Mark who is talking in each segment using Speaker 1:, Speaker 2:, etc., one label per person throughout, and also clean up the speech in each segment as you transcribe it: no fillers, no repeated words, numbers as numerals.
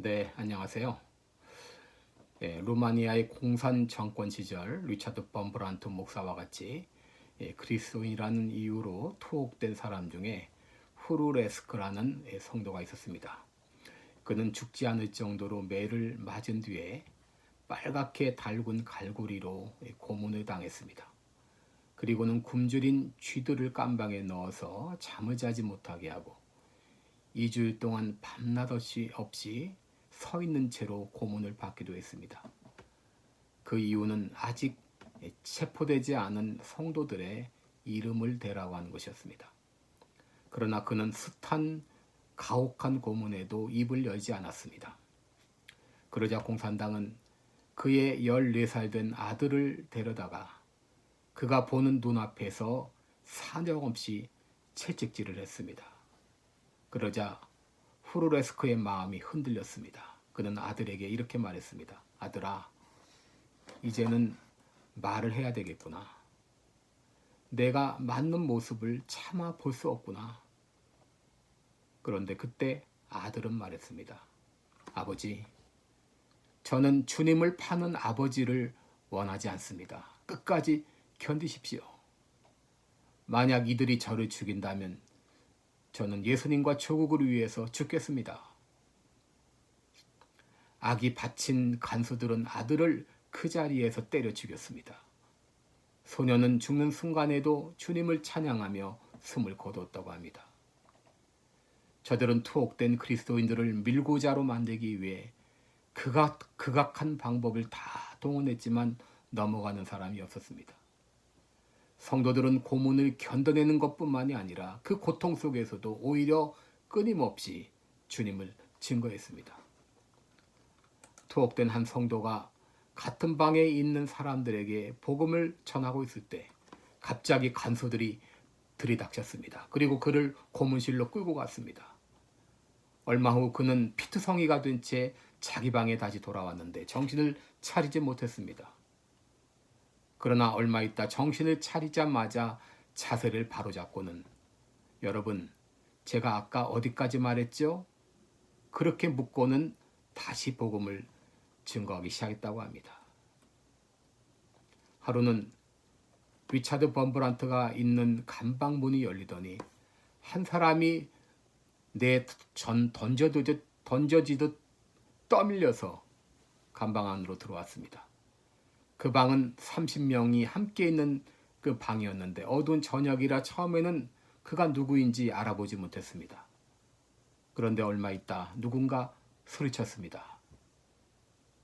Speaker 1: 네, 안녕하세요. 루마니아의 공산 정권 시절 리차드 범브란트 목사와 같이 그리스도인이라는 이유로 투옥된 사람 중에 후르레스크라는 성도가 있었습니다. 그는 죽지 않을 정도로 매를 맞은 뒤에 빨갛게 달군 갈고리로 고문을 당했습니다. 그리고는 굶주린 쥐들을 깜방에 넣어서 잠을 자지 못하게 하고 2주일 동안 밤낮 없이 서 있는 채로 고문을 받기도 했습니다. 그 이유는 아직 체포되지 않은 성도들의 이름을 대라고 하는 것이었습니다. 그러나 그는 숱한 가혹한 고문에도 입을 열지 않았습니다. 그러자 공산당은 그의 14살 된 아들을 데려다가 그가 보는 눈앞에서 사정없이 채찍질을 했습니다. 그러자 후르레스크의 마음이 흔들렸습니다. 그는 아들에게 이렇게 말했습니다. 아들아, 이제는 말을 해야 되겠구나. 내가 맞는 모습을 차마 볼 수 없구나. 그런데 그때 아들은 말했습니다. 아버지, 저는 주님을 파는 아버지를 원하지 않습니다. 끝까지 견디십시오. 만약 이들이 저를 죽인다면 저는 예수님과 조국을 위해서 죽겠습니다. 악이 바친 간수들은 아들을 그 자리에서 때려 죽였습니다. 소녀는 죽는 순간에도 주님을 찬양하며 숨을 거뒀다고 합니다. 저들은 투옥된 그리스도인들을 밀고자로 만들기 위해 극악한 방법을 다 동원했지만 넘어가는 사람이 없었습니다. 성도들은 고문을 견뎌내는 것뿐만이 아니라 그 고통 속에서도 오히려 끊임없이 주님을 증거했습니다. 투옥된 한 성도가 같은 방에 있는 사람들에게 복음을 전하고 있을 때 갑자기 간소들이 들이닥쳤습니다. 그리고 그를 고문실로 끌고 갔습니다. 얼마 후 그는 피투성이가 된 채 자기 방에 다시 돌아왔는데 정신을 차리지 못했습니다. 그러나 얼마 있다 정신을 차리자마자 자세를 바로잡고는 여러분, 제가 아까 어디까지 말했죠? 그렇게 묻고는 다시 복음을 증거하기 시작했다고 합니다. 하루는 리차드 범브란트가 있는 감방문이 열리더니 한 사람이 내 전 던져지듯 떠밀려서 감방 안으로 들어왔습니다. 그 방은 30명이 함께 있는 그 방이었는데 어두운 저녁이라 처음에는 그가 누구인지 알아보지 못했습니다. 그런데 얼마 있다 누군가 소리쳤습니다.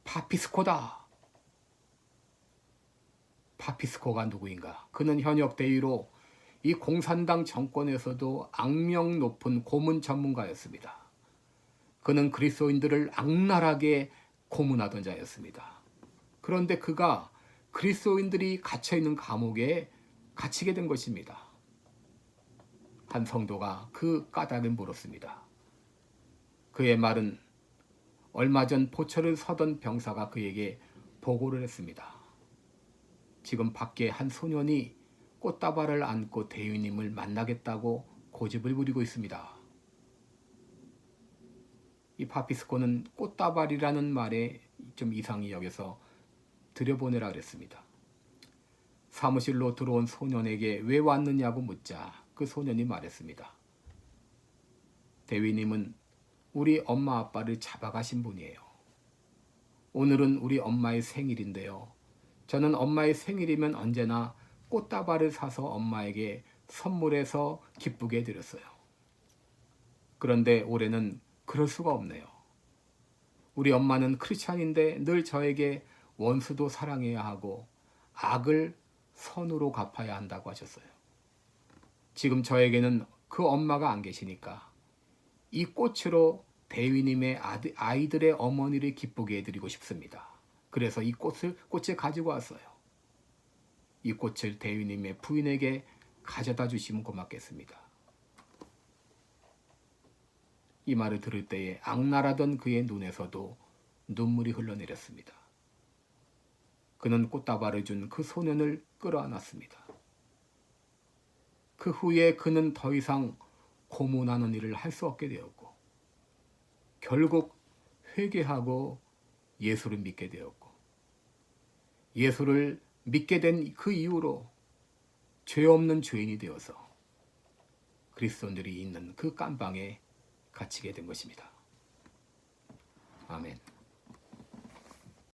Speaker 1: 파피스코다. 파피스코가 누구인가? 그는 현역 대위로 이 공산당 정권에서도 악명 높은 고문 전문가였습니다. 그는 그리스도인들을 악랄하게 고문하던 자였습니다. 그런데 그가 그리스도인들이 갇혀있는 감옥에 갇히게 된 것입니다. 한 성도가 그 까닭을 물었습니다. 그의 말은 얼마 전 포처를 서던 병사가 그에게 보고를 했습니다. 지금 밖에 한 소년이 꽃다발을 안고 대위님을 만나겠다고 고집을 부리고 있습니다. 이 파피스코는 꽃다발이라는 말에 좀 이상히 여겨서 들여보내라 그랬습니다. 사무실로 들어온 소년에게 왜 왔느냐고 묻자 그 소년이 말했습니다. 대위님은 우리 엄마 아빠를 잡아가신 분이에요. 오늘은 우리 엄마의 생일인데요. 저는 엄마의 생일이면 언제나 꽃다발을 사서 엄마에게 선물해서 기쁘게 해드렸어요. 그런데 올해는 그럴 수가 없네요. 우리 엄마는 크리스찬인데 늘 저에게 원수도 사랑해야 하고 악을 선으로 갚아야 한다고 하셨어요. 지금 저에게는 그 엄마가 안 계시니까 이 꽃으로 대위님의 아이들의 어머니를 기쁘게 해드리고 싶습니다. 그래서 이 꽃을 가지고 왔어요. 이 꽃을 대위님의 부인에게 가져다 주시면 고맙겠습니다. 이 말을 들을 때에 악랄하던 그의 눈에서도 눈물이 흘러내렸습니다. 그는 꽃다발을 준 그 소년을 끌어안았습니다. 그 후에 그는 더 이상 고문하는 일을 할 수 없게 되었고 결국 회개하고 예수를 믿게 되었고, 예수를 믿게 된 그 이후로 죄 없는 죄인이 되어서 그리스도인들이 있는 그 깜방에 갇히게 된 것입니다. 아멘.